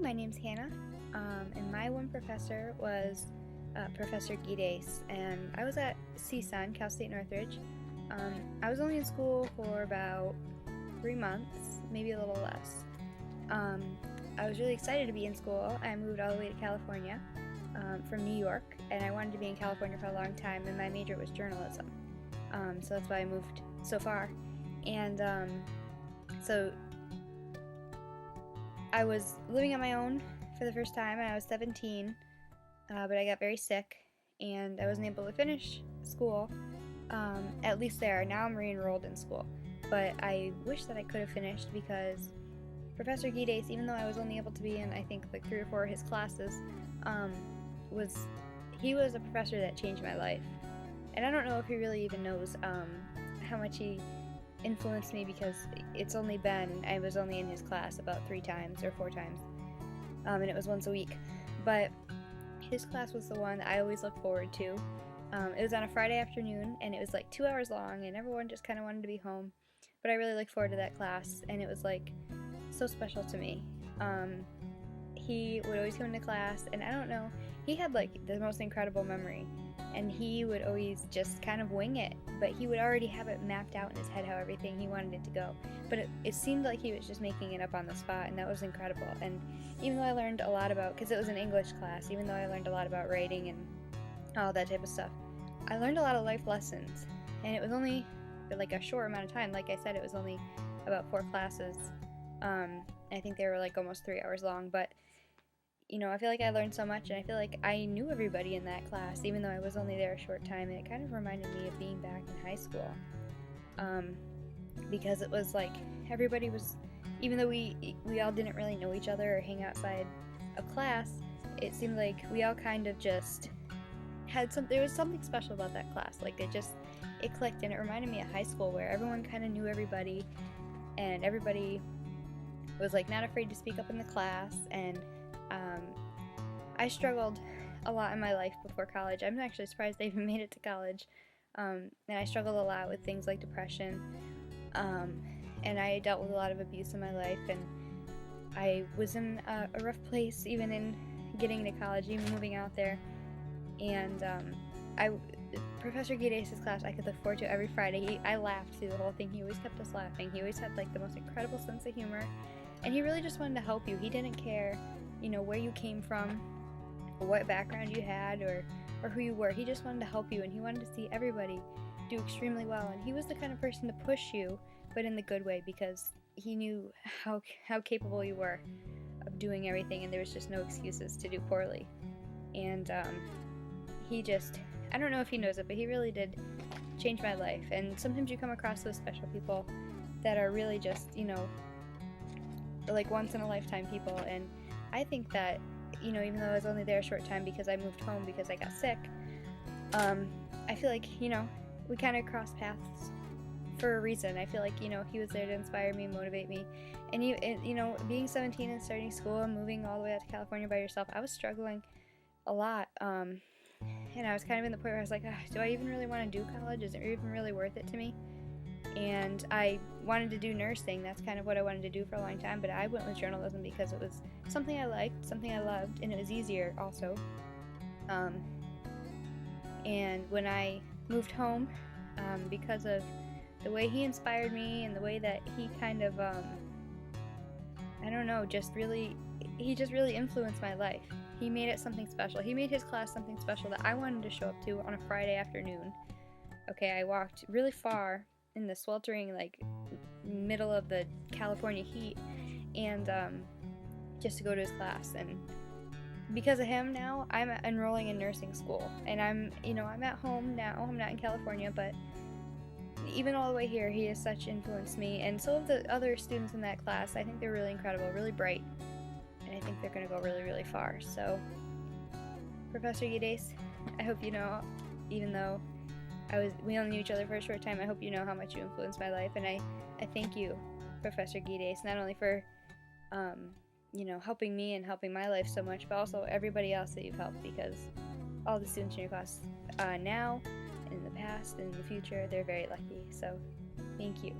my name's Hannah, and my one professor was Professor Gides, and I was at CSUN, Cal State Northridge. I was only in school for about 3 months, maybe a little less. I was really excited to be in school. I moved all the way to California from New York, and I wanted to be in California for a long time, and my major was journalism. So that's why I moved so far. And so I was living on my own for the first time, and I was 17, but I got very sick, and I wasn't able to finish school, at least there. Now I'm re-enrolled in school, but I wish that I could have finished because Professor Gides, even though I was only able to be in, I think, like 3 or 4 of his classes, he was a professor that changed my life. And I don't know if he really even knows how much he influenced me, because I was only in his class about 3 times or 4 times, and it was once a week. But his class was the one that I always looked forward to. It was on a Friday afternoon, and it was like 2 hours long, and everyone just kind of wanted to be home. But I really looked forward to that class, and it was like so special to me. He would always come into class, and I don't know, he had like the most incredible memory, and he would always just kind of wing it, but he would already have it mapped out in his head how everything he wanted it to go. But it seemed like he was just making it up on the spot, and that was incredible. And even though I learned a lot about, because it was an English class, even though I learned a lot about writing and all that type of stuff, I learned a lot of life lessons. And it was only like a short amount of time. Like I said, it was only about 4 classes. I think they were like almost 3 hours long, but I feel like I learned so much, and I feel like I knew everybody in that class, even though I was only there a short time, and it kind of reminded me of being back in high school, because it was like everybody was, even though we all didn't really know each other or hang outside of class, it seemed like we all kind of just had there was something special about that class. Like it clicked, and it reminded me of high school, where everyone kind of knew everybody, and everybody was like not afraid to speak up in the class. And I struggled a lot in my life before college. I'm actually surprised I even made it to college. And I struggled a lot with things like depression. And I dealt with a lot of abuse in my life. And I was in a rough place even in getting to college, even moving out there. And Professor Gides' class, I could look forward to every Friday. I laughed through the whole thing. He always kept us laughing. He always had like the most incredible sense of humor. And he really just wanted to help you. He didn't care where you came from, or what background you had, or who you were. He just wanted to help you, and he wanted to see everybody do extremely well. And he was the kind of person to push you, but in the good way, because he knew how capable you were of doing everything, and there was just no excuses to do poorly. And I don't know if he knows it, but he really did change my life. And sometimes you come across those special people that are really just, like once in a lifetime people. And I think that, even though I was only there a short time because I moved home because I got sick, I feel like, we kind of crossed paths for a reason. I feel like, he was there to inspire me, motivate me. And being 17 and starting school and moving all the way out to California by yourself, I was struggling a lot. And I was kind of in the point where I was like, do I even really want to do college? Is it even really worth it to me? And I wanted to do nursing. That's kind of what I wanted to do for a long time, but I went with journalism because it was something I liked, something I loved, and it was easier also. And when I moved home, because of the way he inspired me and the way that he kind of, he just really influenced my life. He made it something special. He made his class something special that I wanted to show up to on a Friday afternoon. Okay, I walked really far in the sweltering, like, middle of the California heat, and just to go to his class. And because of him, now I'm enrolling in nursing school, and I'm at home now. I'm not in California, but even all the way here, he has such influenced me. And so have the other students in that class. I think they're really incredible, really bright, and I think they're going to go really, really far. So, Professor Gides, I hope even though we only knew each other for a short time, I hope you know how much you influenced my life. And I thank you, Professor Gides, not only for helping me and helping my life so much, but also everybody else that you've helped, because all the students in your class now, and in the past, and in the future, they're very lucky. So thank you.